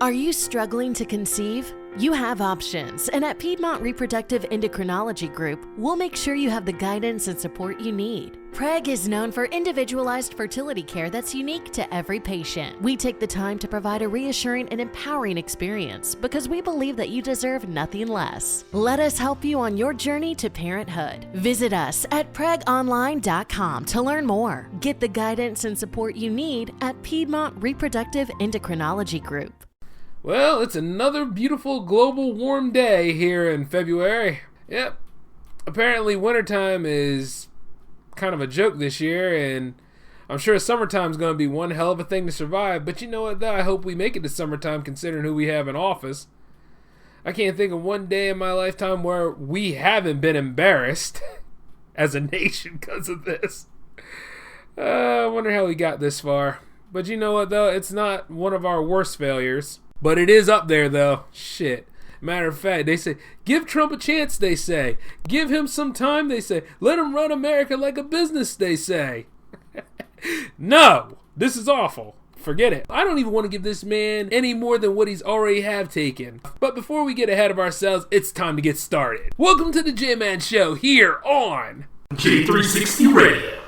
Are you struggling to conceive? You have options, and at Piedmont Reproductive Endocrinology Group, we'll make sure you have the guidance and support you need. PREG is known for individualized fertility care that's unique to every patient. We take the time to provide a reassuring and empowering experience because we believe that you deserve nothing less. Let us help you on your journey to parenthood. Visit us at pregonline.com to learn more. Get the guidance and support you need at Piedmont Reproductive Endocrinology Group. Well, it's another beautiful global warm day here in February. Yep. Apparently wintertime is kind of a joke this year, and I'm sure summertime's going to be one hell of a thing to survive, but you know what, though? I hope we make it to summertime considering who we have in office. I can't think of one day in my lifetime where we haven't been embarrassed as a nation because of this. I wonder how we got this far. But you know what, though? It's not one of our worst failures. But it is up there, though. Shit. Matter of fact, they say, give Trump a chance, they say. Give him some time, they say. Let him run America like a business, they say. No! This is awful. Forget it. I don't even want to give this man any more than what he's already have taken. But before we get ahead of ourselves, it's time to get started. Welcome to the J-Man Show here on J360 Radio.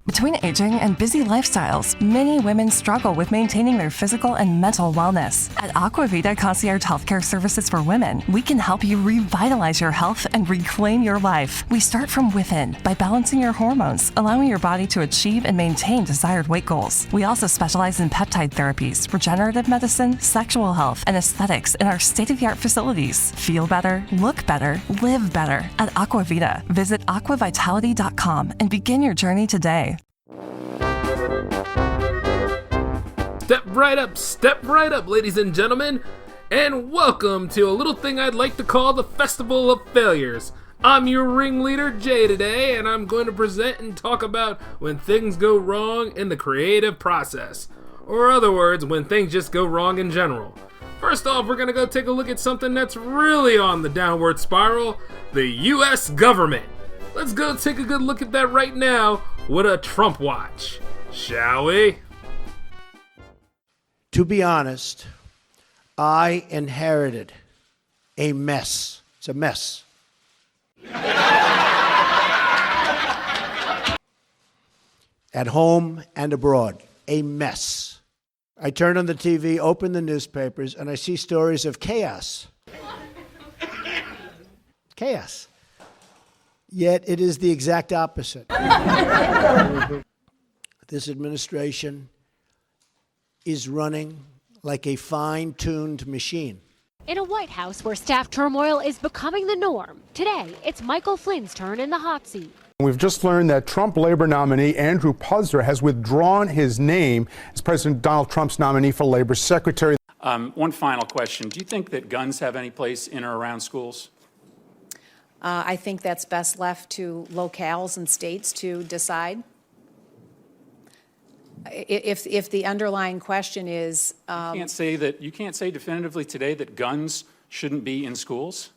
Between aging and busy lifestyles, many women struggle with maintaining their physical and mental wellness. At Aquavita Concierge Healthcare Services for Women, we can help you revitalize your health and reclaim your life. We start from within by balancing your hormones, allowing your body to achieve and maintain desired weight goals. We also specialize in peptide therapies, regenerative medicine, sexual health, and aesthetics in our state-of-the-art facilities. Feel better, look better, live better at Aquavita. Visit aquavitality.com and begin your journey today. Step right up, ladies and gentlemen, and welcome to a little thing I'd like to call the Festival of Failures. I'm your ringleader, Jay, today, and I'm going to present and talk about when things go wrong in the creative process. Or other words, when things just go wrong in general. First off, we're going to go take a look at something that's really on the downward spiral, the U.S. government. Let's go take a good look at that right now with a Trump watch, shall we? To be honest, I inherited a mess. It's a mess. At home and abroad, a mess. I turn on the TV, open the newspapers, and I see stories of chaos. Chaos. Yet it is the exact opposite. This administration is running like a fine-tuned machine. In a White House where staff turmoil is becoming the norm, today it's Michael Flynn's turn in the hot seat. We've just learned that Trump labor nominee Andrew Puzder has withdrawn his name as President Donald Trump's nominee for labor secretary. One final question. Do you think that guns have any place in or around schools? I think that's best left to locales and states to decide. If the underlying question is, you can't say definitively today that guns shouldn't be in schools.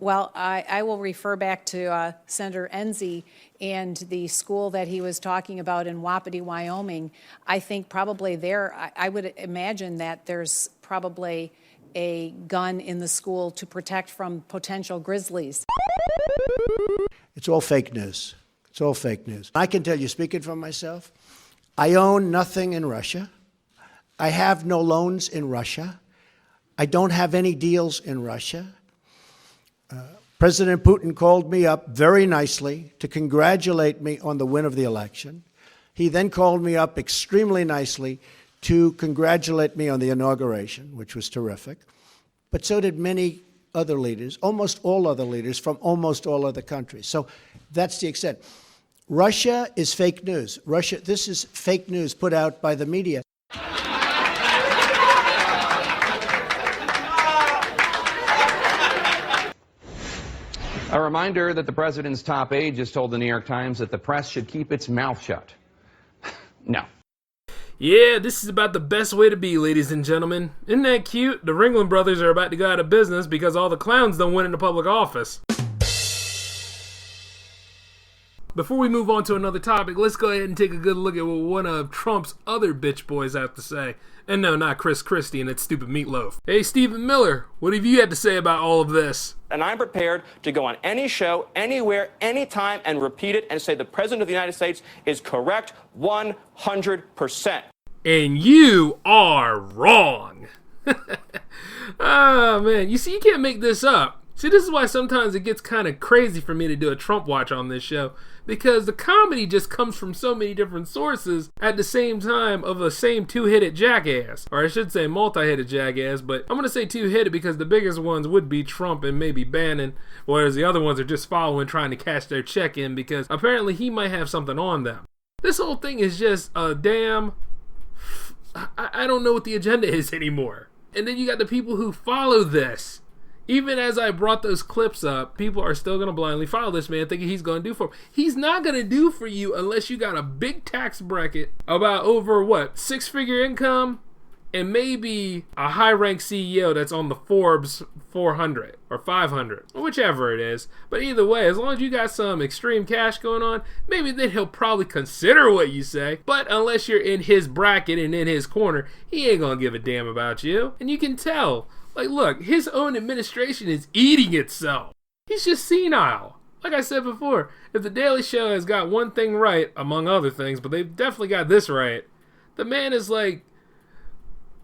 Well, I will refer back to Senator Enzi and the school that he was talking about in Wapiti, Wyoming. I think probably there, I would imagine that there's probably a gun in the school to protect from potential grizzlies. It's all fake news. It's all fake news. I can tell you, speaking for myself, I own nothing in Russia. I have no loans in Russia. I don't have any deals in Russia. President Putin called me up very nicely to congratulate me on the win of the election. He then called me up extremely nicely to congratulate me on the inauguration, which was terrific. But so did many other leaders, almost all other leaders from almost all other countries. So that's the extent. Russia is fake news. This is fake news put out by the media. All A reminder that the president's top aide just told the New York Times that the press should keep its mouth shut. No. Yeah, this is about the best way to be, ladies and gentlemen. Isn't that cute? The Ringling Brothers are about to go out of business because all the clowns don't win into public office. Before we move on to another topic, let's go ahead and take a good look at what one of Trump's other bitch boys have to say. And no, not Chris Christie and that stupid meatloaf. Hey, Stephen Miller, what have you had to say about all of this? And I'm prepared to go on any show, anywhere, anytime, and repeat it and say the President of the United States is correct 100%. And you are wrong. Oh, man. You see, you can't make this up. See, this is why sometimes it gets kind of crazy for me to do a Trump watch on this show, because the comedy just comes from so many different sources at the same time of the same two-headed jackass. Or I should say multi-headed jackass, but I'm going to say two-headed because the biggest ones would be Trump and maybe Bannon, whereas the other ones are just following, trying to cash their check in because apparently he might have something on them. This whole thing is just a damn... I don't know what the agenda is anymore. And then you got the people who follow this. Even as I brought those clips up, people are still going to blindly follow this man thinking he's going to do for him. He's not going to do for you unless you got a big tax bracket about over, what, 6-figure income? And maybe a high-ranked CEO that's on the Forbes 400 or 500, or whichever it is. But either way, as long as you got some extreme cash going on, maybe then he'll probably consider what you say. But unless you're in his bracket and in his corner, he ain't going to give a damn about you. And you can tell. Like, look, his own administration is eating itself. He's just senile. Like I said before, if The Daily Show has got one thing right, among other things, but they've definitely got this right, the man is like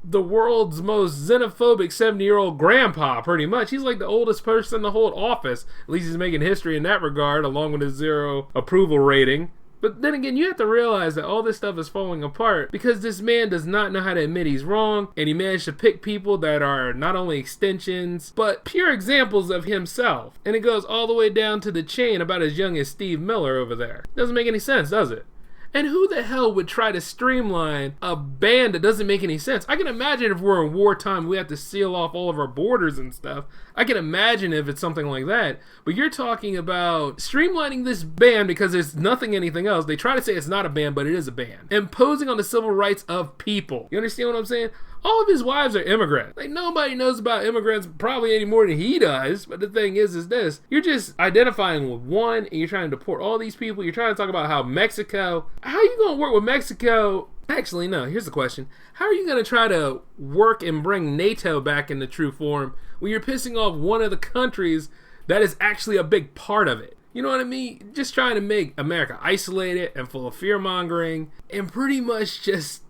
the world's most xenophobic 70-year-old grandpa, pretty much. He's like the oldest person to hold office. At least he's making history in that regard, along with his 0 approval rating. But then again, you have to realize that all this stuff is falling apart because this man does not know how to admit he's wrong, and he managed to pick people that are not only extensions, but pure examples of himself. And it goes all the way down to the chain about as young as Steve Miller over there. Doesn't make any sense, does it? And who the hell would try to streamline a ban that doesn't make any sense? I can imagine if we're in wartime, we have to seal off all of our borders and stuff. I can imagine if it's something like that. But you're talking about streamlining this ban because there's nothing anything else. They try to say it's not a ban, but it is a ban. Imposing on the civil rights of people. You understand what I'm saying? All of his wives are immigrants. Like, nobody knows about immigrants probably any more than he does. But the thing is this. You're just identifying with one, and you're trying to deport all these people. You're trying to talk about how Mexico... How are you going to work with Mexico? Actually, no. Here's the question. How are you going to try to work and bring NATO back into true form when you're pissing off one of the countries that is actually a big part of it? You know what I mean? Just trying to make America isolated and full of fear-mongering and pretty much just...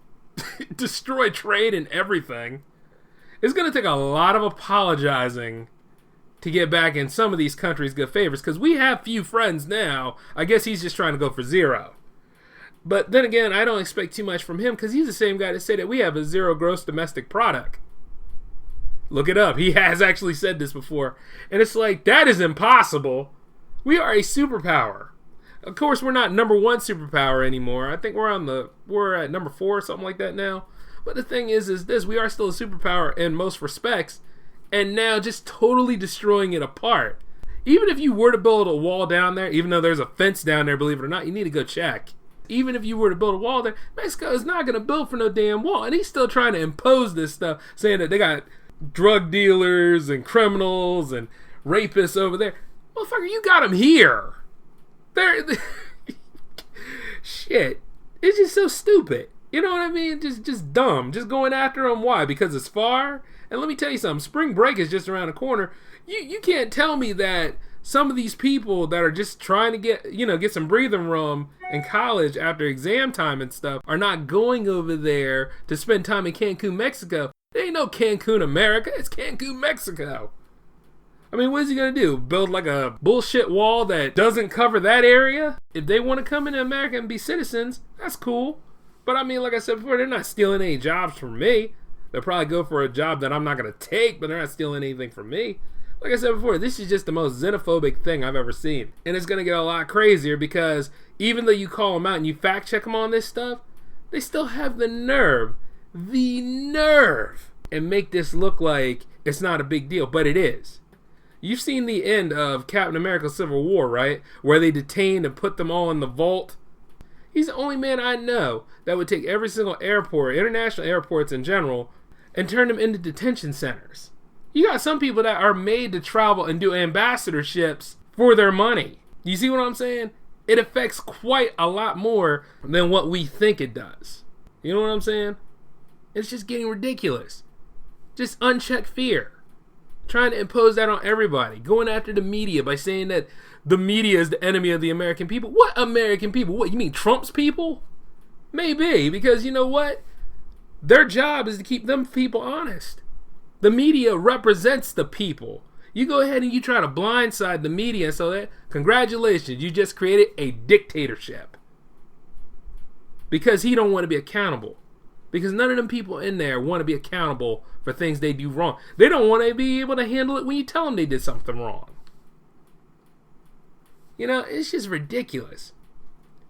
destroy trade and everything. It's going to take a lot of apologizing to get back in some of these countries' good favors, because we have few friends now. I guess he's just trying to go for 0. But then again, I don't expect too much from him because he's the same guy that said that we have a 0 gross domestic product. Look it up. He has actually said this before. And it's like, that is impossible. We are a superpower. Of course, we're not number 1 superpower anymore. I think we're at number 4 or something like that now. But the thing is this, we are still a superpower in most respects, and now just totally destroying it apart. Even if you were to build a wall down there, even though there's a fence down there, believe it or not, you need to go check. Even if you were to build a wall there, Mexico is not going to build for no damn wall. And he's still trying to impose this stuff, saying that they got drug dealers and criminals and rapists over there. Motherfucker, you got them here. Shit. It's just so stupid. You know what I mean? Just dumb. Just going after them. Why? Because it's far? And let me tell you something. Spring break is just around the corner. You can't tell me that some of these people that are just trying to get some breathing room in college after exam time and stuff are not going over there to spend time in Cancun, Mexico. There ain't no Cancun, America. It's Cancun, Mexico. I mean, what is he going to do? Build like a bullshit wall that doesn't cover that area? If they want to come into America and be citizens, that's cool. But I mean, like I said before, they're not stealing any jobs from me. They'll probably go for a job that I'm not going to take, but they're not stealing anything from me. Like I said before, this is just the most xenophobic thing I've ever seen. And it's going to get a lot crazier because even though you call them out and you fact check them on this stuff, they still have the nerve, and make this look like it's not a big deal, but it is. You've seen the end of Captain America Civil War, right? Where they detained and put them all in the vault. He's the only man I know that would take every single airport, international airports in general, and turn them into detention centers. You got some people that are made to travel and do ambassadorships for their money. You see what I'm saying? It affects quite a lot more than what we think it does. You know what I'm saying? It's just getting ridiculous. Just unchecked fear. Trying to impose that on everybody. Going after the media by saying that the media is the enemy of the American people. What American people? What, you mean Trump's people? Maybe, because you know what? Their job is to keep them people honest. The media represents the people. You go ahead and you try to blindside the media, so that, congratulations, you just created a dictatorship. Because he don't want to be accountable. Because none of them people in there want to be accountable for things they do wrong. They don't want to be able to handle it when you tell them they did something wrong. You know, it's just ridiculous.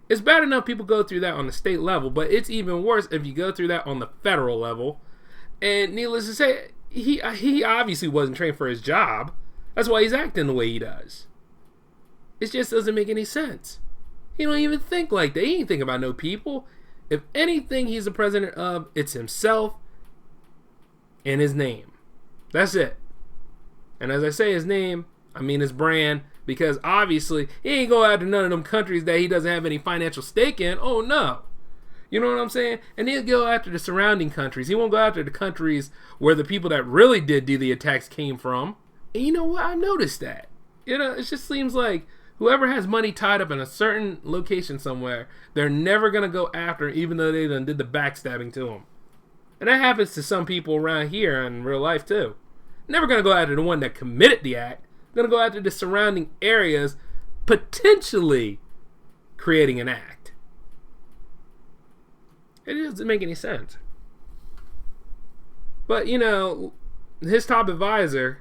It's bad enough people go through that on the state level, but it's even worse if you go through that on the federal level. And needless to say, he obviously wasn't trained for his job. That's why he's acting the way he does. It just doesn't make any sense. He don't even think like that. He ain't think about no people. If anything he's the president of, it's himself and his name. That's it. And as I say his name, I mean his brand, because obviously he ain't go after none of them countries that he doesn't have any financial stake in. Oh no. You know what I'm saying? And he'll go after the surrounding countries. He won't go after the countries where the people that really did do the attacks came from. And you know what? I've noticed that. You know, it just seems like whoever has money tied up in a certain location somewhere, they're never going to go after him, even though they done did the backstabbing to him. And that happens to some people around here in real life too. Never going to go after the one that committed the act. Going to go after the surrounding areas, potentially creating an act. It doesn't make any sense. But, you know, his top advisor,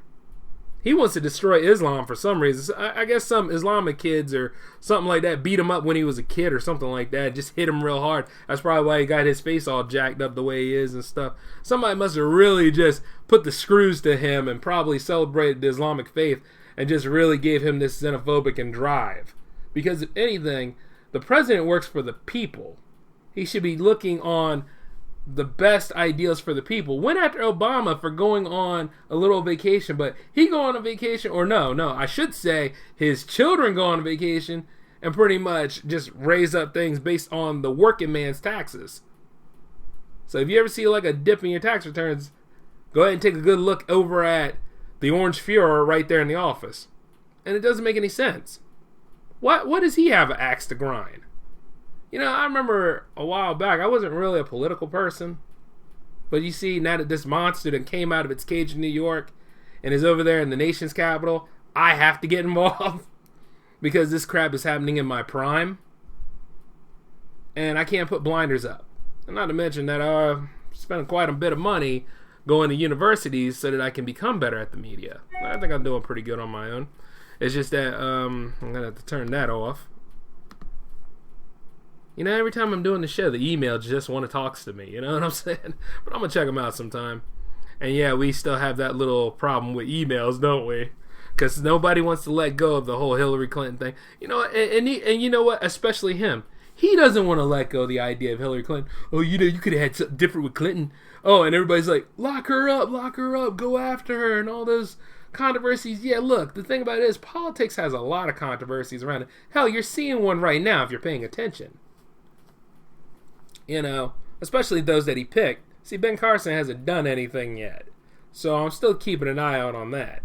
he wants to destroy Islam for some reason. I guess some Islamic kids or something like that beat him up when he was a kid or something like that. Just hit him real hard. That's probably why he got his face all jacked up the way he is and stuff. Somebody must have really just put the screws to him and probably celebrated the Islamic faith and just really gave him this xenophobic and drive. Because if anything, the president works for the people. He should be looking on the best ideals for the people. Went after Obama for going on a little vacation, but he go on a vacation, or no, I should say his children go on a vacation and pretty much just raise up things based on the working man's taxes. So if you ever see like a dip in your tax returns, go ahead and take a good look over at the Orange Fuhrer right there in the office. And it doesn't make any sense. What does he have an axe to grind? You know, I remember a while back, I wasn't really a political person. But you see, now that this monster that came out of its cage in New York and is over there in the nation's capital, I have to get involved. Because this crap is happening in my prime. And I can't put blinders up. And not to mention that I'm spending quite a bit of money going to universities so that I can become better at the media. I think I'm doing pretty good on my own. It's just that I'm going to have to turn that off. You know, every time I'm doing the show, the email just want to talk to me. You know what I'm saying? But I'm going to check them out sometime. And yeah, we still have that little problem with emails, don't we? Because nobody wants to let go of the whole Hillary Clinton thing. You know, and you know what? Especially him. He doesn't want to let go of the idea of Hillary Clinton. Oh, you know, you could have had something different with Clinton. Oh, and everybody's like, lock her up, go after her, and all those controversies. Yeah, look, the thing about it is politics has a lot of controversies around it. Hell, you're seeing one right now if you're paying attention. You know, especially those that he picked. See, Ben Carson hasn't done anything yet. So I'm still keeping an eye out on that.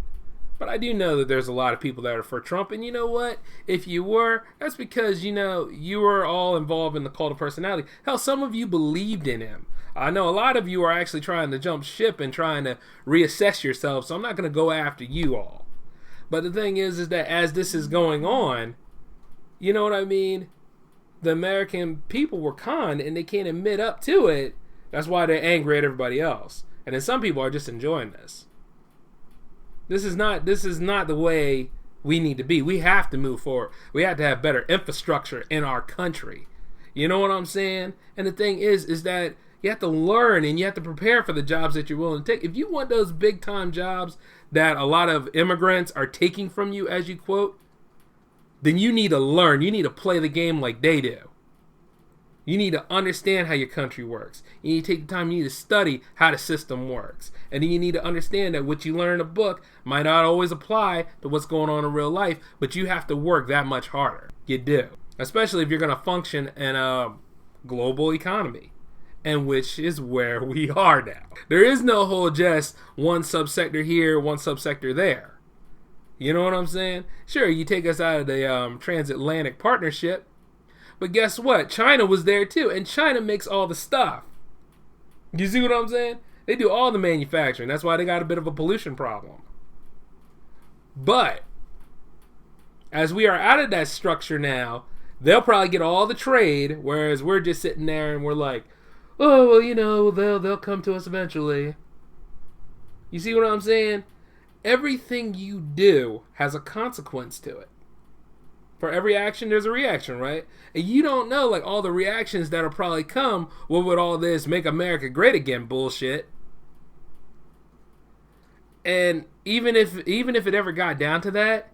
But I do know that there's a lot of people that are for Trump. And you know what? If you were, that's because, you know, you were all involved in the cult of personality. Hell, some of you believed in him. I know a lot of you are actually trying to jump ship and trying to reassess yourself. So I'm not going to go after you all. But the thing is that as this is going on, you know what I mean? The American people were conned and they can't admit up to it. That's why they're angry at everybody else. And then some people are just enjoying this. This is not the way we need to be. We have to move forward. We have to have better infrastructure in our country. You know what I'm saying? And the thing is that you have to learn and you have to prepare for the jobs that you're willing to take. If you want those big time jobs that a lot of immigrants are taking from you, as you quote, then you need to learn. You need to play the game like they do. You need to understand how your country works. You need to take the time, you need to study how the system works. And then you need to understand that what you learn in a book might not always apply to what's going on in real life, but you have to work that much harder. You do. Especially if you're going to function in a global economy, and which is where we are now. There is no whole just one subsector here, one subsector there. You know what I'm saying? Sure, you take us out of the transatlantic partnership, but guess what? China was there too, and China makes all the stuff. You see what I'm saying? They do all the manufacturing. That's why they got a bit of a pollution problem. But as we are out of that structure now, they'll probably get all the trade, whereas we're just sitting there and we're like, oh, well, you know, they'll come to us eventually. You see what I'm saying? Everything you do has a consequence to it. For every action, there's a reaction, right? And you don't know, like, all the reactions that'll probably come with all this "Make America Great Again" bullshit. And even if it ever got down to that,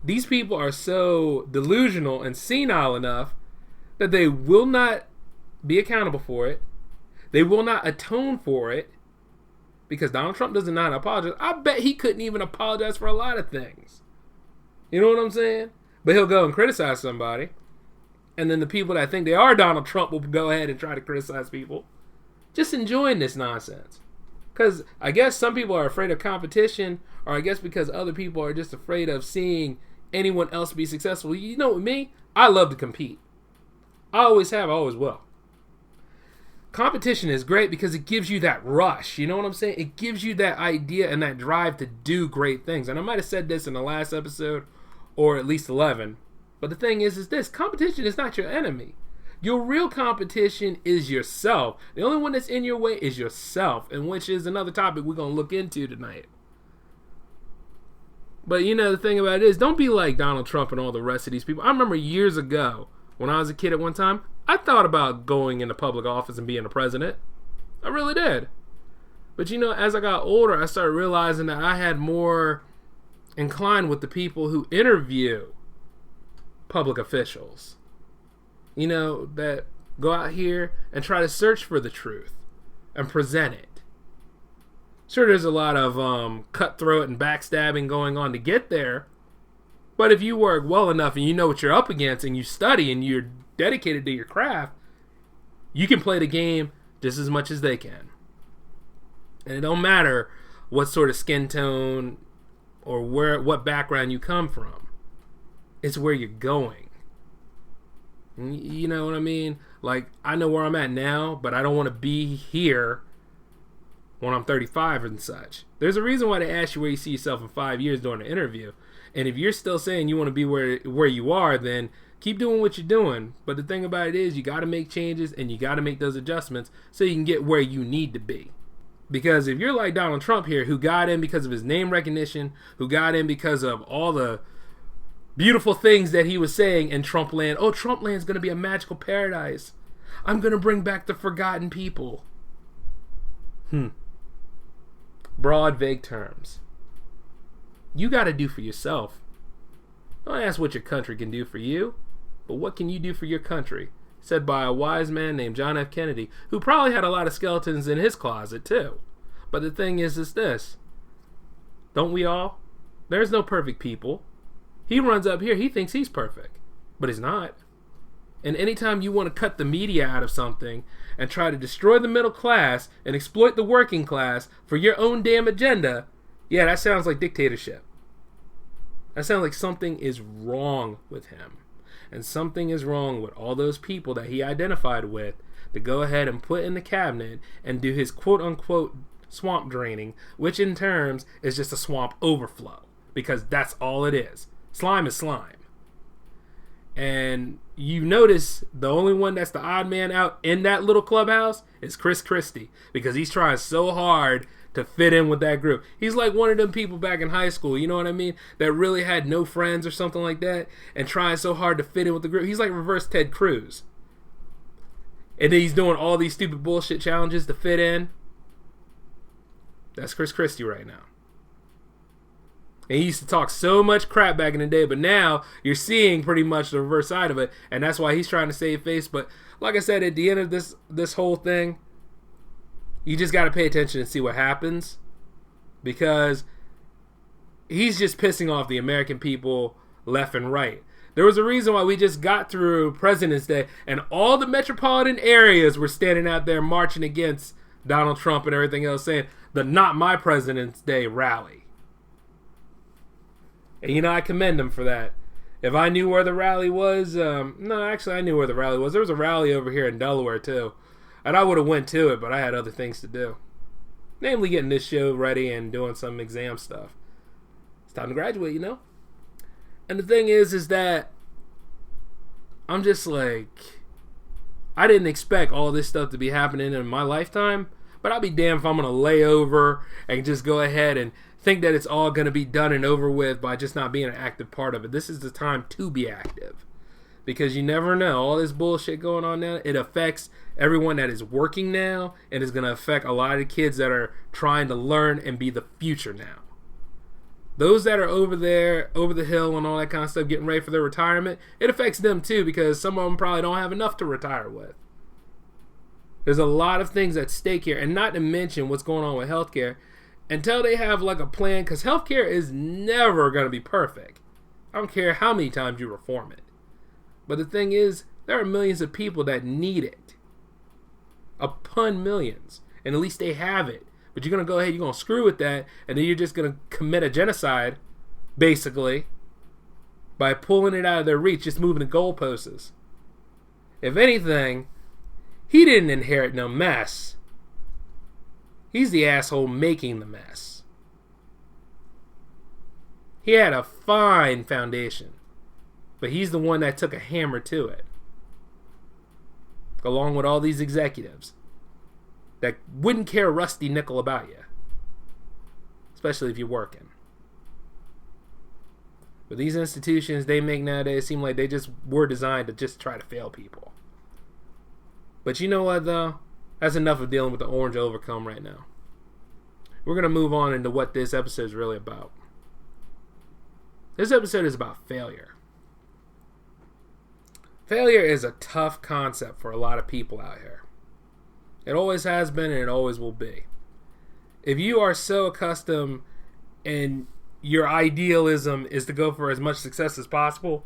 these people are so delusional and senile enough that they will not be accountable for it. They will not atone for it, because Donald Trump does not apologize. I bet he couldn't even apologize for a lot of things. You know what I'm saying? But he'll go and criticize somebody, and then the people that think they are Donald Trump will go ahead and try to criticize people. Just enjoying this nonsense. Because I guess some people are afraid of competition, or I guess because other people are just afraid of seeing anyone else be successful. You know, with me, I love to compete. I always have, I always will. Competition is great because it gives you that rush. You know what I'm saying? It gives you that idea and that drive to do great things. And I might have said this in the last episode, or at least 11. But the thing is this: competition is not your enemy. Your real competition is yourself. The only one that's in your way is yourself, and which is another topic we're going to look into tonight. But you know, the thing about it is, don't be like Donald Trump and all the rest of these people. I remember years ago, when I was a kid at one time, I thought about going into public office and being a president. I really did. But you know, as I got older, I started realizing that I had more inclined with the people who interview public officials. You know, that go out here and try to search for the truth and present it. Sure, there's a lot of cutthroat and backstabbing going on to get there. But if you work well enough and you know what you're up against and you study and you're dedicated to your craft, you can play the game just as much as they can. And it don't matter what sort of skin tone or what background you come from. It's where you're going. You know what I mean? Like, I know where I'm at now, but I don't want to be here when I'm 35 and such. There's a reason why they ask you where you see yourself in 5 years during the interview. And if you're still saying you want to be where you are, then keep doing what you're doing. But the thing about it is, you got to make changes and you got to make those adjustments so you can get where you need to be. Because if you're like Donald Trump here, who got in because of his name recognition, who got in because of all the beautiful things that he was saying in Trump land. Oh, Trump land is going to be a magical paradise. I'm going to bring back the forgotten people. Broad, vague terms. You got to do for yourself. Don't ask what your country can do for you, but what can you do for your country? Said by a wise man named John F. Kennedy, who probably had a lot of skeletons in his closet too. But the thing is this. Don't we all? There's no perfect people. He runs up here, he thinks he's perfect, but he's not. And anytime you want to cut the media out of something and try to destroy the middle class and exploit the working class for your own damn agenda, yeah, that sounds like dictatorship. That sounds like something is wrong with him. And something is wrong with all those people that he identified with to go ahead and put in the cabinet and do his quote-unquote swamp draining, which in terms is just a swamp overflow, because that's all it is. Slime is slime. And you notice the only one that's the odd man out in that little clubhouse is Chris Christie, because he's trying so hard to fit in with that group. He's like one of them people back in high school, you know what I mean, that really had no friends or something like that and trying so hard to fit in with the group. He's like reverse Ted Cruz. And then he's doing all these stupid bullshit challenges to fit in. That's Chris Christie right now. And he used to talk so much crap back in the day, but now you're seeing pretty much the reverse side of it, and that's why he's trying to save face. But like I said, at the end of this whole thing, you just got to pay attention and see what happens, because he's just pissing off the American people left and right. There was a reason why we just got through President's Day, and all the metropolitan areas were standing out there marching against Donald Trump and everything else, saying the Not My President's Day rally. And, I commend him for that. If I knew where the rally was, no, actually, I knew where the rally was. There was a rally over here in Delaware, too. And I would have went to it, but I had other things to do. Namely, getting this show ready and doing some exam stuff. It's time to graduate, And the thing is that I'm just like, I didn't expect all this stuff to be happening in my lifetime, but I'll be damned if I'm going to lay over and just go ahead and think that it's all going to be done and over with by just not being an active part of it. This is the time to be active, because you never know. All this bullshit going on now, it affects everyone that is working now, and it's going to affect a lot of the kids that are trying to learn and be the future now. Those that are over there, over the hill and all that kind of stuff, getting ready for their retirement, it affects them too, because some of them probably don't have enough to retire with. There's a lot of things at stake here, and not to mention what's going on with healthcare. Until they have like a plan, because healthcare is never going to be perfect. I don't care how many times you reform it. But the thing is, there are millions of people that need it. Upon millions. And at least they have it. But you're going to go ahead, you're going to screw with that, and then you're just going to commit a genocide, basically, by pulling it out of their reach, just moving the goalposts. If anything, he didn't inherit no mess. He's the asshole making the mess. He had a fine foundation, but he's the one that took a hammer to it. Along with all these executives that wouldn't care a rusty nickel about you. Especially if you're working. But these institutions they make nowadays seem like they just were designed to just try to fail people. But you know what though? That's enough of dealing with the orange overcome right now. We're going to move on into what this episode is really about. This episode is about failure. Failure is a tough concept for a lot of people out here. It always has been and it always will be. If you are so accustomed and your idealism is to go for as much success as possible,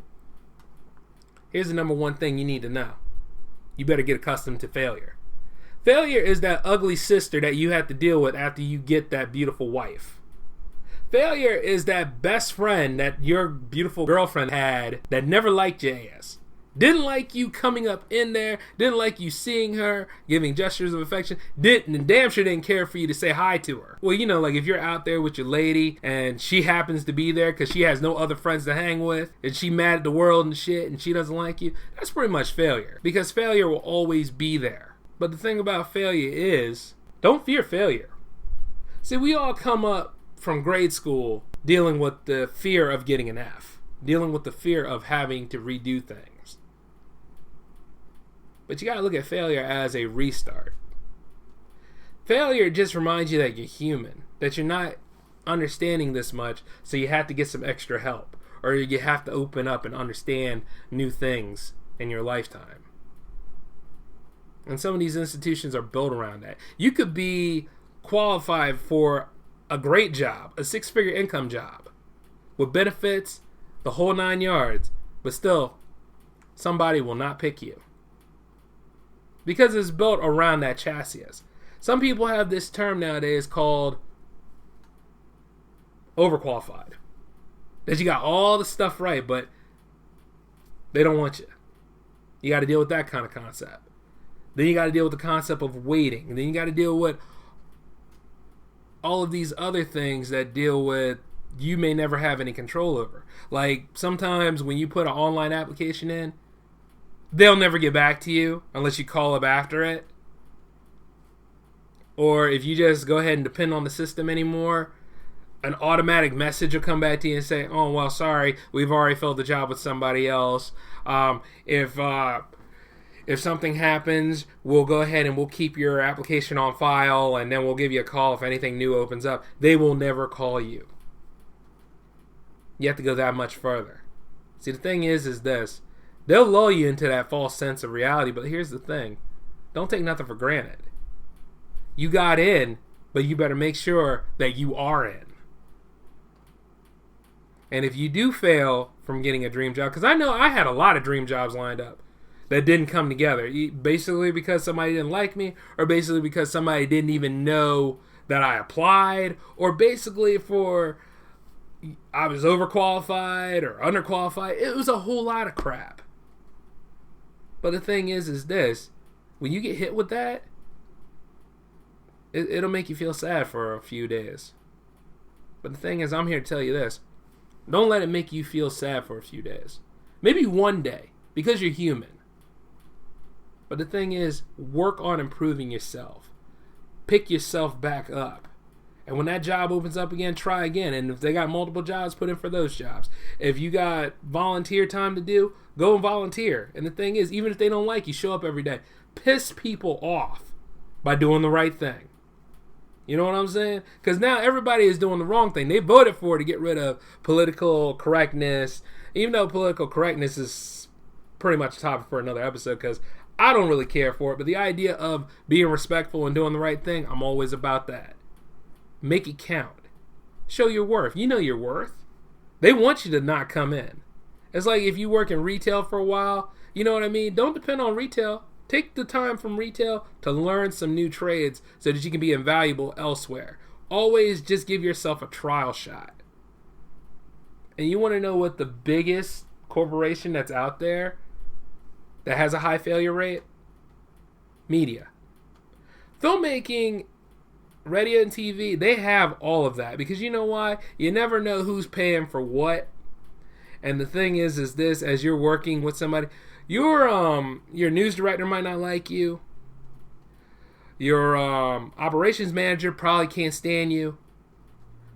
here's the number one thing you need to know. You better get accustomed to failure. Failure is that ugly sister that you have to deal with after you get that beautiful wife. Failure is that best friend that your beautiful girlfriend had that never liked your ass. Didn't like you coming up in there, didn't like you seeing her, giving gestures of affection, and damn sure didn't care for you to say hi to her. Well, like if you're out there with your lady and she happens to be there because she has no other friends to hang with and she mad at the world and shit and she doesn't like you, that's pretty much failure, because failure will always be there. But the thing about failure is, don't fear failure. See, we all come up from grade school dealing with the fear of getting an F, dealing with the fear of having to redo things. But you gotta look at failure as a restart. Failure just reminds you that you're human, that you're not understanding this much, so you have to get some extra help, or you have to open up and understand new things in your lifetime. And some of these institutions are built around that. You could be qualified for a great job, a 6-figure income job, with benefits, the whole 9 yards, but still, somebody will not pick you. Because it's built around that chassis. Some people have this term nowadays called overqualified. That you got all the stuff right, but they don't want you. You got to deal with that kind of concept. Then you got to deal with the concept of waiting. And then you got to deal with all of these other things that deal with you may never have any control over. Like sometimes when you put an online application in, they'll never get back to you unless you call up after it. Or if you just go ahead and depend on the system anymore, an automatic message will come back to you and say, oh, well, sorry, we've already filled the job with somebody else. If something happens, we'll go ahead and we'll keep your application on file, and then we'll give you a call if anything new opens up. They will never call you. You have to go that much further. See, the thing is this. They'll lull you into that false sense of reality, but here's the thing. Don't take nothing for granted. You got in, but you better make sure that you are in. And if you do fail from getting a dream job, because I know I had a lot of dream jobs lined up that didn't come together, basically because somebody didn't like me, or basically because somebody didn't even know that I applied, or basically I was overqualified or underqualified. It was a whole lot of crap. But the thing is this, when you get hit with that, it'll make you feel sad for a few days. But the thing is, I'm here to tell you this. Don't let it make you feel sad for a few days. Maybe one day, because you're human. But the thing is, work on improving yourself. Pick yourself back up. And when that job opens up again, try again. And if they got multiple jobs, put in for those jobs. If you got volunteer time to do, go and volunteer. And the thing is, even if they don't like you, show up every day. Piss people off by doing the right thing. You know what I'm saying? Because now everybody is doing the wrong thing. They voted for it to get rid of political correctness. Even though political correctness is pretty much a topic for another episode, because I don't really care for it. But the idea of being respectful and doing the right thing, I'm always about that. Make it count. Show your worth. You know your worth. They want you to not come in. It's like if you work in retail for a while, you know what I mean? Don't depend on retail. Take the time from retail to learn some new trades so that you can be invaluable elsewhere. Always just give yourself a trial shot. And you want to know what the biggest corporation that's out there that has a high failure rate? Media. Filmmaking, radio and TV, they have all of that. Because you know why? You never know who's paying for what. And the thing is this, as you're working with somebody, your news director might not like you. Your operations manager probably can't stand you.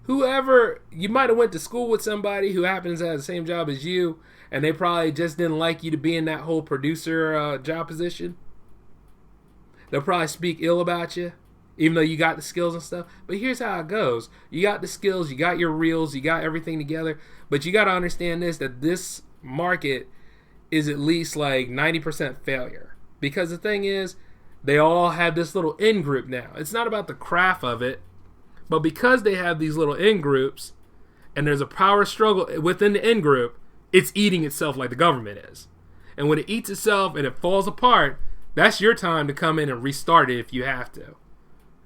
Whoever, you might have went to school with somebody who happens to have the same job as you, and they probably just didn't like you to be in that whole producer job position. They'll probably speak ill about you, even though you got the skills and stuff. But here's how it goes. You got the skills, you got your reels, you got everything together, but you got to understand this, that this market is at least like 90% failure. Because the thing is, they all have this little in-group now. It's not about the craft of it, but because they have these little in-groups, and there's a power struggle within the in-group, it's eating itself like the government is. And when it eats itself and it falls apart, that's your time to come in and restart it if you have to.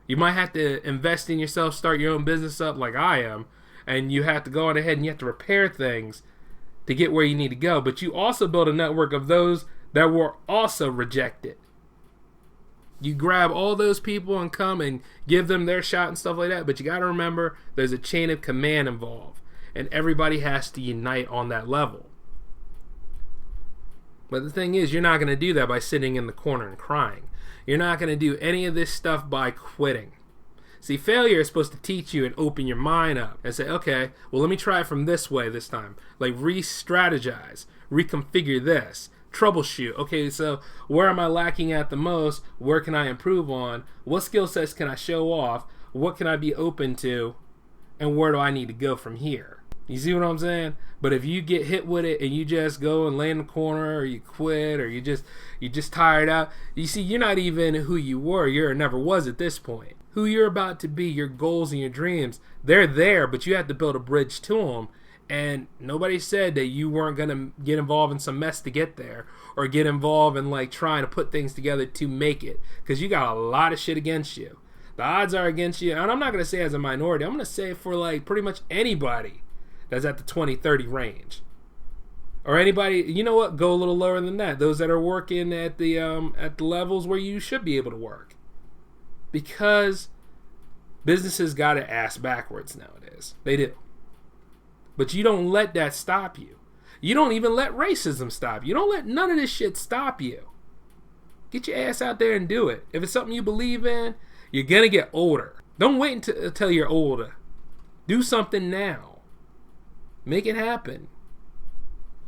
You might have to invest in yourself, start your own business up like I am, and you have to go on ahead and you have to repair things to get where you need to go. But you also build a network of those that were also rejected. You grab all those people and come and give them their shot and stuff like that. But you got to remember, there's a chain of command involved. And everybody has to unite on that level. But the thing is, you're not going to do that by sitting in the corner and crying. You're not going to do any of this stuff by quitting. See, failure is supposed to teach you and open your mind up and say, okay, well, let me try it from this way this time. Like re-strategize, reconfigure this, troubleshoot. Okay, so where am I lacking at the most? Where can I improve on? What skill sets can I show off? What can I be open to? And where do I need to go from here? You see what I'm saying? But if you get hit with it and you just go and lay in the corner, or you quit, or you just tired out, you see, you're not even who you were. You're never was at this point. Who you're about to be, your goals and your dreams, they're there, but you have to build a bridge to them. And nobody said that you weren't going to get involved in some mess to get there, or get involved in like trying to put things together to make it, because you got a lot of shit against you. The odds are against you, and I'm not going to say as a minority. I'm going to say for like pretty much anybody that's at the 20-30 range, or anybody, you know what, go a little lower than that. Those that are working at the levels where you should be able to work, because businesses got to ass backwards nowadays. They do. But you don't let that stop you. You don't even let racism stop you. You don't let none of this shit stop you. Get your ass out there and do it. If it's something you believe in, you're going to get older. Don't wait until you're older. Do something now. Make it happen.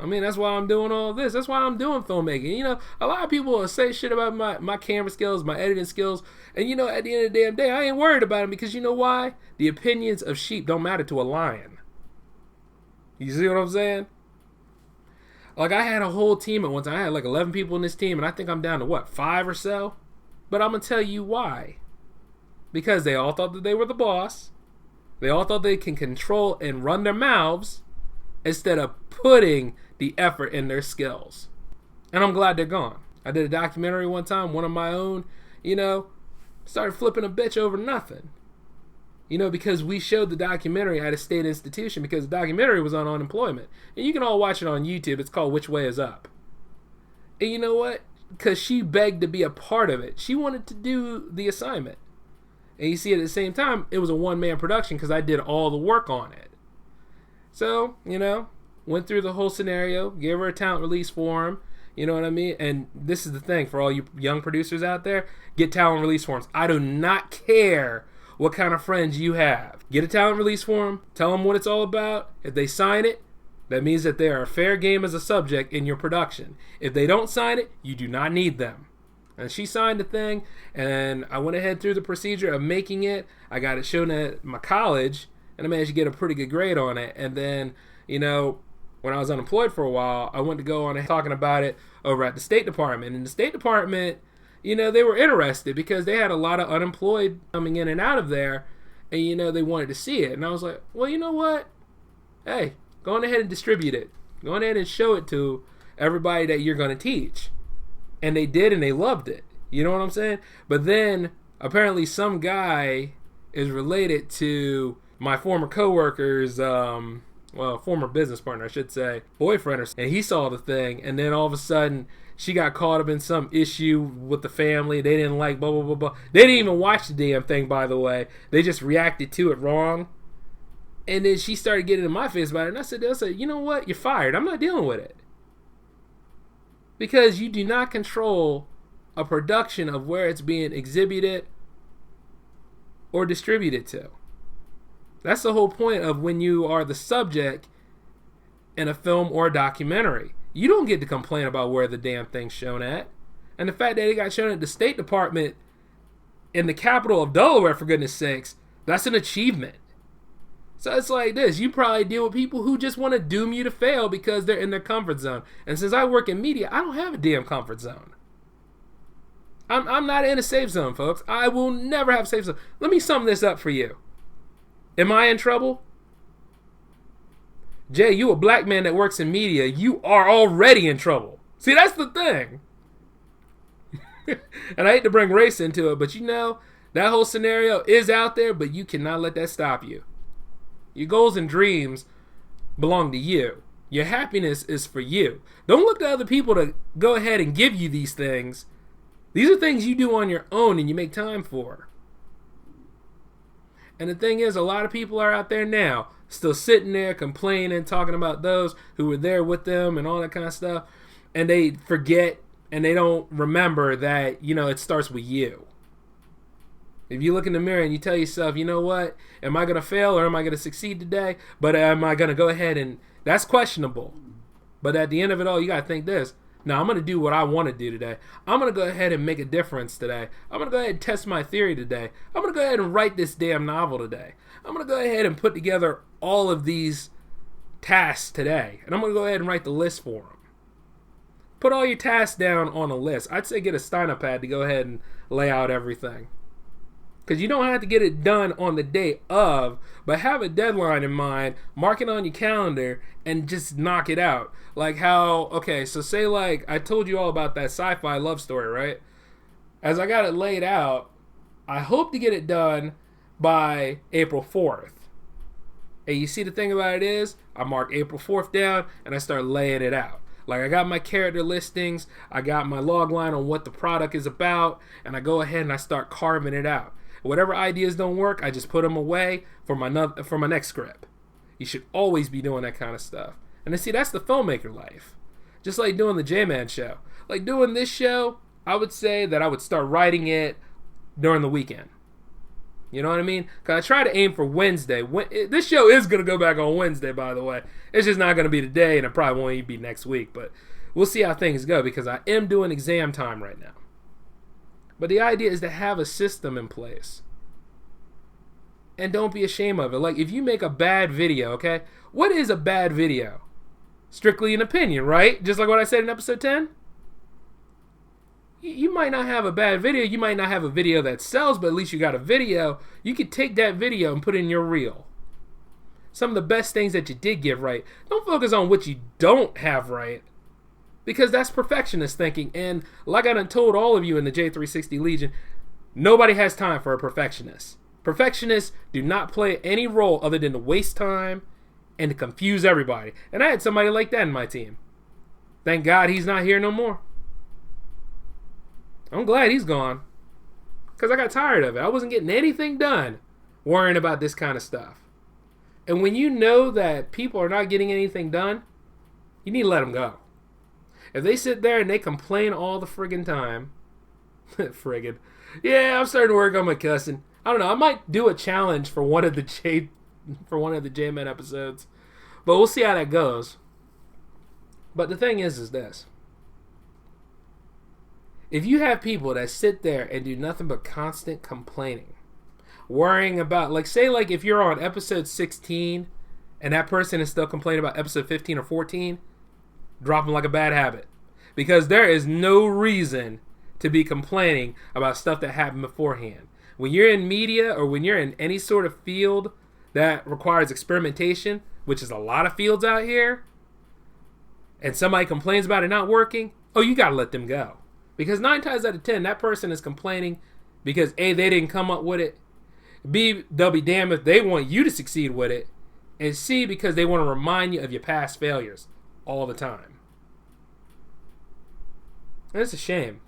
I mean, that's why I'm doing all this. That's why I'm doing filmmaking. You know, a lot of people will say shit about my camera skills, my editing skills. And, you know, at the end of the damn day, I ain't worried about them, because you know why? The opinions of sheep don't matter to a lion. You see what I'm saying? Like, I had a whole team at one time. I had like 11 people in this team, and I think I'm down to, what, 5 or so? But I'm going to tell you why. Because they all thought that they were the boss. They all thought they can control and run their mouths instead of putting the effort in their skills. And I'm glad they're gone. I did a documentary one time, one of my own, started flipping a bitch over nothing. Because we showed the documentary at a state institution because the documentary was on unemployment. And you can all watch it on YouTube. It's called Which Way Is Up. And you know what? Because she begged to be a part of it. She wanted to do the assignment. And you see, at the same time, it was a one-man production because I did all the work on it. So, went through the whole scenario, gave her a talent release form. You know what I mean? And this is the thing for all you young producers out there. Get talent release forms. I do not care what kind of friends you have. Get a talent release form. Tell them what it's all about. If they sign it, that means that they are fair game as a subject in your production. If they don't sign it, you do not need them. And she signed the thing, and I went ahead through the procedure of making it. I got it shown at my college, and I managed to get a pretty good grade on it. And then, when I was unemployed for a while, I went to go on and talking about it over at the State Department. And the State Department, they were interested because they had a lot of unemployed coming in and out of there, and, they wanted to see it. And I was like, well, you know what? Hey, go on ahead and distribute it. Go on ahead and show it to everybody that you're going to teach. And they did, and they loved it. You know what I'm saying? But then, apparently, some guy is related to my former coworker's, former business partner, I should say, boyfriend, and he saw the thing, and then all of a sudden, she got caught up in some issue with the family. They didn't like blah, blah, blah, blah. They didn't even watch the damn thing, by the way. They just reacted to it wrong. And then she started getting in my face about it, and I said, you know what? You're fired. I'm not dealing with it. Because you do not control a production of where it's being exhibited or distributed to. That's the whole point of when you are the subject in a film or a documentary. You don't get to complain about where the damn thing's shown at. And the fact that it got shown at the State Department in the capital of Delaware, for goodness sakes, that's an achievement. So it's like this. You probably deal with people who just want to doom you to fail because they're in their comfort zone. And since I work in media, I don't have a damn comfort zone. I'm not in a safe zone, folks. I will never have a safe zone. Let me sum this up for you. Am I in trouble? Jay, you a black man that works in media. You are already in trouble. See, that's the thing. And I hate to bring race into it, but that whole scenario is out there, but you cannot let that stop you. Your goals and dreams belong to you. Your happiness is for you. Don't look to other people to go ahead and give you these things. These are things you do on your own and you make time for. And the thing is, a lot of people are out there now still sitting there complaining, talking about those who were there with them and all that kind of stuff. And they forget and they don't remember that, it starts with you. If you look in the mirror and you tell yourself, you know what, am I going to fail or am I going to succeed today? But am I going to go ahead and, that's questionable. But at the end of it all, you got to think this. Now, I'm going to do what I want to do today. I'm going to go ahead and make a difference today. I'm going to go ahead and test my theory today. I'm going to go ahead and write this damn novel today. I'm going to go ahead and put together all of these tasks today. And I'm going to go ahead and write the list for them. Put all your tasks down on a list. I'd say get a Steiner pad to go ahead and lay out everything. Because you don't have to get it done on the day of, but have a deadline in mind, mark it on your calendar, and just knock it out. Like how, okay, so say like, I told you all about that sci-fi love story, right? As I got it laid out, I hope to get it done by April 4th. And you see the thing about it is, I mark April 4th down, and I start laying it out. Like I got my character listings, I got my log line on what the product is about, and I go ahead and I start carving it out. Whatever ideas don't work, I just put them away for my next script. You should always be doing that kind of stuff. And then see, that's the filmmaker life. Just like doing the J-Man show. Like doing this show, I would say that I would start writing it during the weekend. You know what I mean? Because I try to aim for Wednesday. This show is going to go back on Wednesday, by the way. It's just not going to be today, and it probably won't even be next week. But we'll see how things go, because I am doing exam time right now. But the idea is to have a system in place. And don't be ashamed of it. Like, if you make a bad video, okay, What is a bad video? Strictly an opinion, right? Just like what I said in episode 10. You might not have a bad video. You might not have a video that sells, but at least you got a video. You could take that video and put it in your reel. Some of the best things that you did get right. Don't focus on what you don't have right, because that's perfectionist thinking. And like I done told all of you in the J360 Legion, nobody has time for a perfectionist. Perfectionists do not play any role other than to waste time and to confuse everybody. And I had somebody like that in my team. Thank God he's not here no more. I'm glad he's gone, because I got tired of it. I wasn't getting anything done worrying about this kind of stuff. And when you know that people are not getting anything done, you need to let them go. If they sit there and they complain all the friggin' time, friggin', yeah, I'm starting to work on my cussing. I don't know. I might do a challenge for one of the J-Men episodes, but we'll see how that goes. But the thing is this: if you have people that sit there and do nothing but constant complaining, worrying about, like, say, like, if you're on episode 16 and that person is still complaining about episode 15 or 14, drop them like a bad habit. Because there is no reason to be complaining about stuff that happened beforehand. When you're in media, or when you're in any sort of field that requires experimentation, which is a lot of fields out here, and somebody complains about it not working, oh, you gotta let them go. Because 9 times out of 10, that person is complaining because A, they didn't come up with it, B, they'll be damned if they want you to succeed with it, and C, because they want to remind you of your past failures all the time. And it's a shame.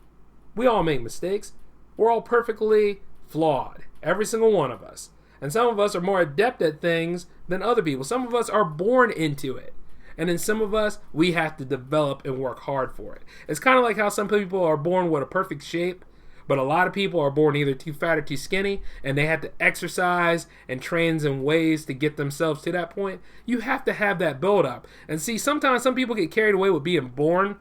We all make mistakes. We're all perfectly flawed, every single one of us. And some of us are more adept at things than other people. Some of us are born into it. And then some of us, we have to develop and work hard for it. It's kind of like how some people are born with a perfect shape, but a lot of people are born either too fat or too skinny, and they have to exercise and train in ways to get themselves to that point. You have to have that build up. And see, sometimes some people get carried away with being born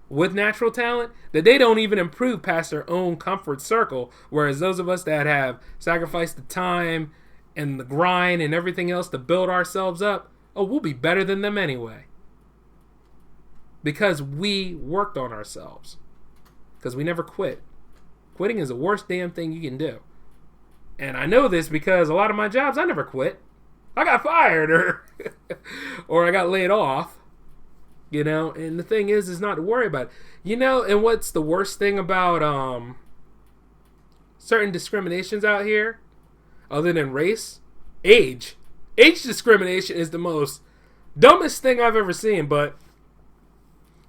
with natural talent, that they don't even improve past their own comfort circle, whereas those of us that have sacrificed the time and the grind and everything else to build ourselves up, oh, we'll be better than them anyway. Because we worked on ourselves. Because we never quit. Quitting is the worst damn thing you can do. And I know this because a lot of my jobs, I never quit. I got fired or I got laid off. You know, and the thing is not to worry about it. You know, and what's the worst thing about certain discriminations out here, other than race? Age. Age discrimination is the most dumbest thing I've ever seen, but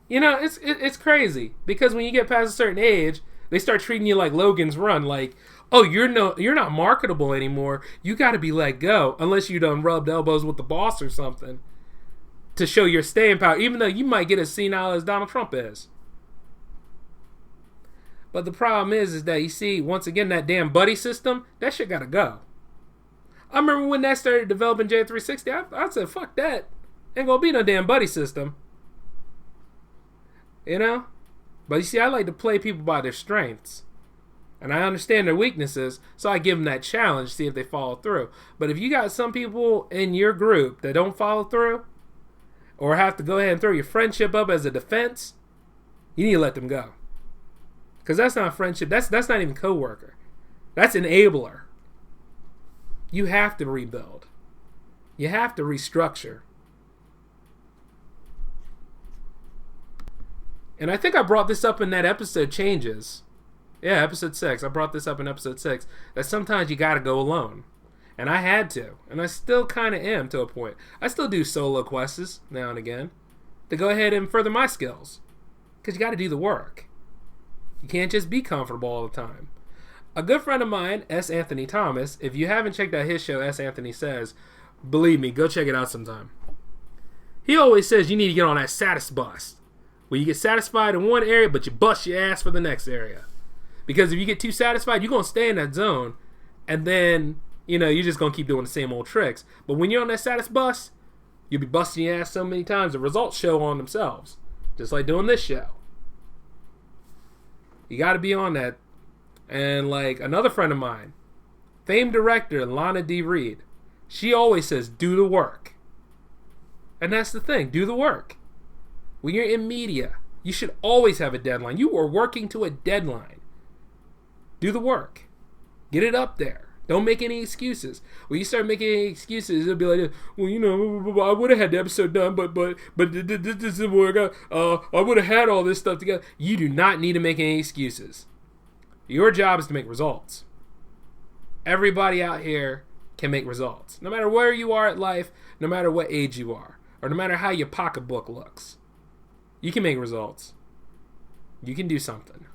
you know, it's crazy, because when you get past a certain age, they start treating you like Logan's Run, like, oh, you're not marketable anymore. You got to be let go, unless you done rubbed elbows with the boss or something to show your staying power, even though you might get as senile as Donald Trump is. But the problem is that, you see, once again, that damn buddy system, that shit got to go. I remember when that started developing J360, I said, fuck that. Ain't gonna be no damn buddy system. You know? But you see, I like to play people by their strengths. And I understand their weaknesses, so I give them that challenge, see if they follow through. But if you got some people in your group that don't follow through, or have to go ahead and throw your friendship up as a defense, you need to let them go. Because that's not friendship. That's not even coworker. That's enabler. You have to rebuild. You have to restructure. And I think I brought this up in that episode Changes. Yeah, episode 6. I brought this up in episode 6. That sometimes you gotta go alone. And I had to. And I still kind of am to a point. I still do solo quests now and again to go ahead and further my skills. Because you got to do the work. You can't just be comfortable all the time. A good friend of mine, S. Anthony Thomas, if you haven't checked out his show, S. Anthony Says, believe me, go check it out sometime. He always says you need to get on that satis bus, where you get satisfied in one area, but you bust your ass for the next area. Because if you get too satisfied, you're going to stay in that zone, and then, you know, you're just going to keep doing the same old tricks. But when you're on that satis bus, you'll be busting your ass so many times, the results show on themselves. Just like doing this show. You got to be on that. And like another friend of mine, famed director Lana D. Reed, she always says, do the work. And that's the thing. Do the work. When you're in media, you should always have a deadline. You are working to a deadline. Do the work. Get it up there. Don't make any excuses. When you start making any excuses, it'll be like, well, you know, I would have had the episode done, but this isn't work out. I would have had all this stuff together. You do not need to make any excuses. Your job is to make results. Everybody out here can make results. No matter where you are at life, no matter what age you are, or no matter how your pocketbook looks. You can make results. You can do something.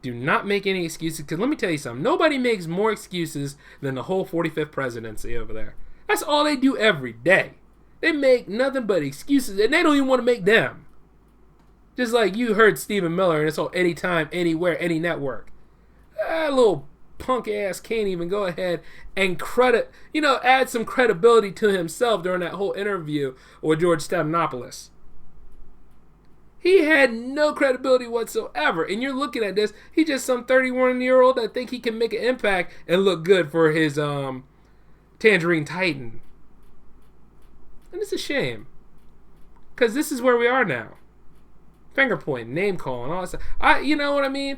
Do not make any excuses, because let me tell you something. Nobody makes more excuses than the whole 45th presidency over there. That's all they do every day. They make nothing but excuses, and they don't even want to make them. Just like you heard Stephen Miller, and it's all anytime, anywhere, any network. That little punk ass can't even go ahead and add some credibility to himself during that whole interview with George Stephanopoulos. He had no credibility whatsoever. And you're looking at this, he's just some 31-year-old that think he can make an impact and look good for his Tangerine Titan. And it's a shame. Because this is where we are now. Finger pointing, name calling, all that stuff. You know what I mean?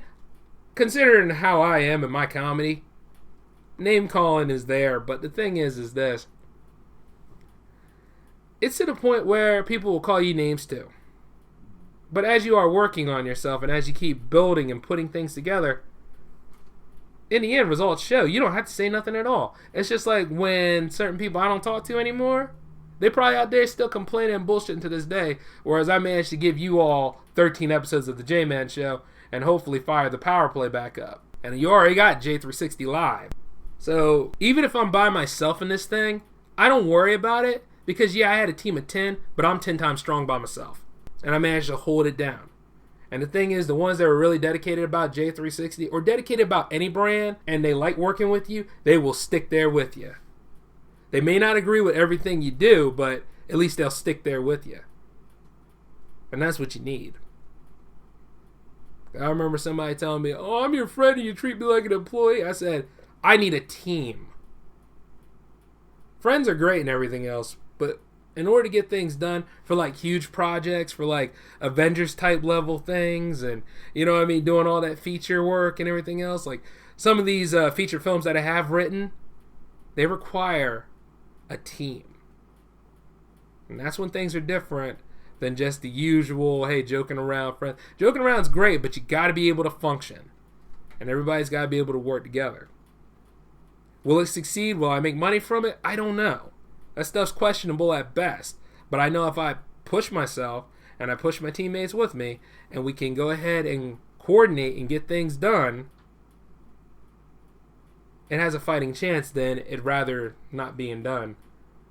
Considering how I am in my comedy, name calling is there. But the thing is this. It's to the point where people will call you names too. But as you are working on yourself and as you keep building and putting things together, in the end, results show. You don't have to say nothing at all. It's just like when certain people I don't talk to anymore, they probably out there still complaining and bullshitting to this day, whereas I managed to give you all 13 episodes of the J-Man Show and hopefully fire the power play back up. And you already got J360 Live. So even if I'm by myself in this thing, I don't worry about it because, yeah, I had a team of 10, but I'm 10 times strong by myself. And I managed to hold it down. And the thing is, the ones that were really dedicated about J360 or dedicated about any brand and they like working with you, they will stick there with you. They may not agree with everything you do, but at least they'll stick there with you. And that's what you need. I remember somebody telling me, oh, I'm your friend and you treat me like an employee. I said, I need a team. Friends are great and everything else, but in order to get things done for like huge projects, for like Avengers type level things, and you know what I mean, doing all that feature work and everything else, like some of these feature films that I have written, they require a team. And that's when things are different than just the usual, hey, joking around friend. Joking around's great, but you got to be able to function. And everybody's got to be able to work together. Will it succeed? Will I make money from it? I don't know. That stuff's questionable at best. But I know if I push myself and I push my teammates with me and we can go ahead and coordinate and get things done, it has a fighting chance than it rather not being done.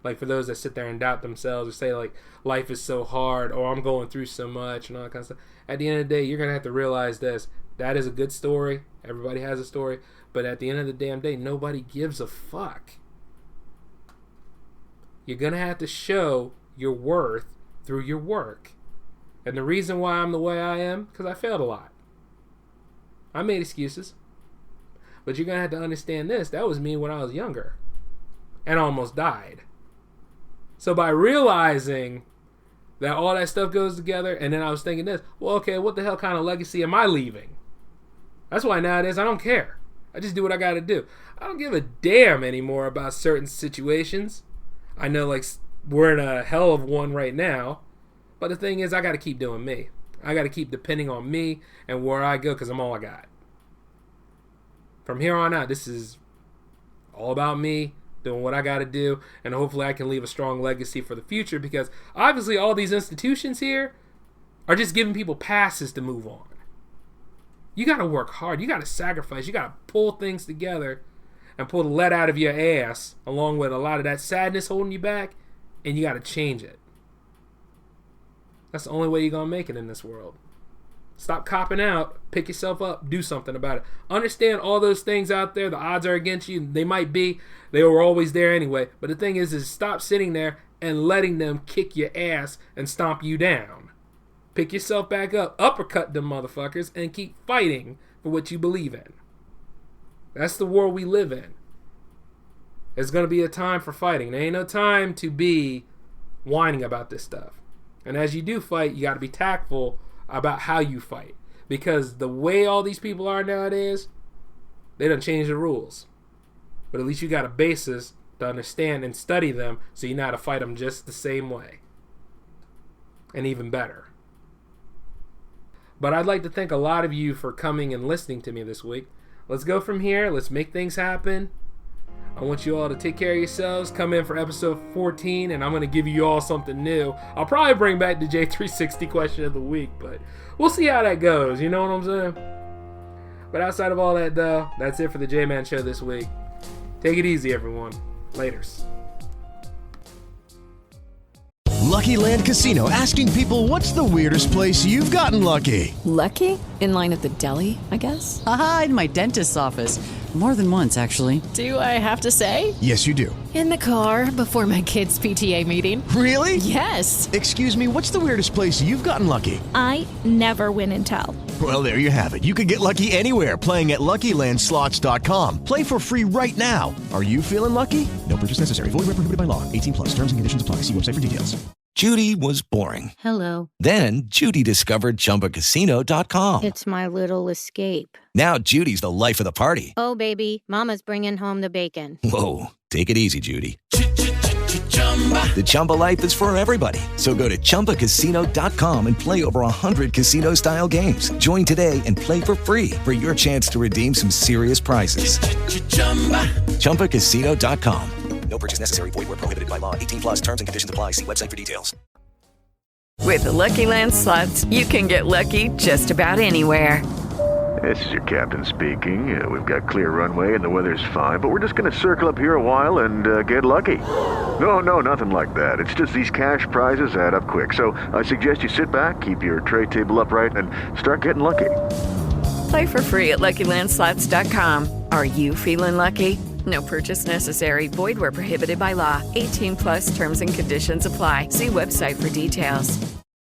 Like for those that sit there and doubt themselves or say like life is so hard or I'm going through so much and all that kind of stuff. At the end of the day, you're going to have to realize this. That is a good story. Everybody has a story. But at the end of the damn day, nobody gives a fuck. You're going to have to show your worth through your work. And the reason why I'm the way I am, because I failed a lot. I made excuses. But you're going to have to understand this. That was me when I was younger. And almost died. So by realizing that all that stuff goes together, and then I was thinking this, well, okay, what the hell kind of legacy am I leaving? That's why nowadays I don't care. I just do what I got to do. I don't give a damn anymore about certain situations. I know like we're in a hell of one right now, but the thing is I got to keep doing me. I got to keep depending on me and where I go because I'm all I got. From here on out, this is all about me, doing what I got to do, and hopefully I can leave a strong legacy for the future because obviously all these institutions here are just giving people passes to move on. You got to work hard. You got to sacrifice. You got to pull things together and pull the lead out of your ass along with a lot of that sadness holding you back, and you got to change it. That's the only way you're going to make it in this world. Stop copping out. Pick yourself up. Do something about it. Understand all those things out there. The odds are against you. They might be. They were always there anyway. But the thing is stop sitting there and letting them kick your ass and stomp you down. Pick yourself back up. Uppercut them motherfuckers and keep fighting for what you believe in. That's the world we live in. There's going to be a time for fighting. There ain't no time to be whining about this stuff. And as you do fight, you got to be tactful about how you fight. Because the way all these people are nowadays, they done changed the rules. But at least you got a basis to understand and study them so you know how to fight them just the same way. And even better. But I'd like to thank a lot of you for coming and listening to me this week. Let's go from here. Let's make things happen. I want you all to take care of yourselves. Come in for episode 14, and I'm going to give you all something new. I'll probably bring back the J360 question of the week, but we'll see how that goes. You know what I'm saying? But outside of all that, though, that's it for the J-Man Show this week. Take it easy, everyone. Laters. Lucky Land Casino, asking people, what's the weirdest place you've gotten lucky? Lucky? In line at the deli, I guess? Aha, in my dentist's office. More than once, actually. Do I have to say? Yes, you do. In the car before my kids' PTA meeting. Really? Yes. Excuse me, what's the weirdest place you've gotten lucky? I never win and tell. Well, there you have it. You can get lucky anywhere, playing at LuckyLandSlots.com. Play for free right now. Are you feeling lucky? No purchase necessary. Void where prohibited by law. 18+. Terms and conditions apply. See website for details. Judy was boring. Hello. Then Judy discovered ChumbaCasino.com. It's my little escape. Now Judy's the life of the party. Oh, baby, mama's bringing home the bacon. Whoa, take it easy, Judy. The Chumba life is for everybody. So go to ChumbaCasino.com and play over 100 casino-style games. Join today and play for free for your chance to redeem some serious prizes. ChumbaCasino.com. No purchase necessary. Void where prohibited by law. 18+. Terms and conditions apply. See website for details. With the Lucky Land Slots, you can get lucky just about anywhere. This is your captain speaking. We've got clear runway and the weather's fine, but we're just going to circle up here a while and get lucky. No, nothing like that. It's just these cash prizes add up quick. So I suggest you sit back, keep your tray table upright, and start getting lucky. Play for free at LuckyLandSlots.com. Are you feeling lucky? No purchase necessary. Void where prohibited by law. 18+ terms and conditions apply. See website for details.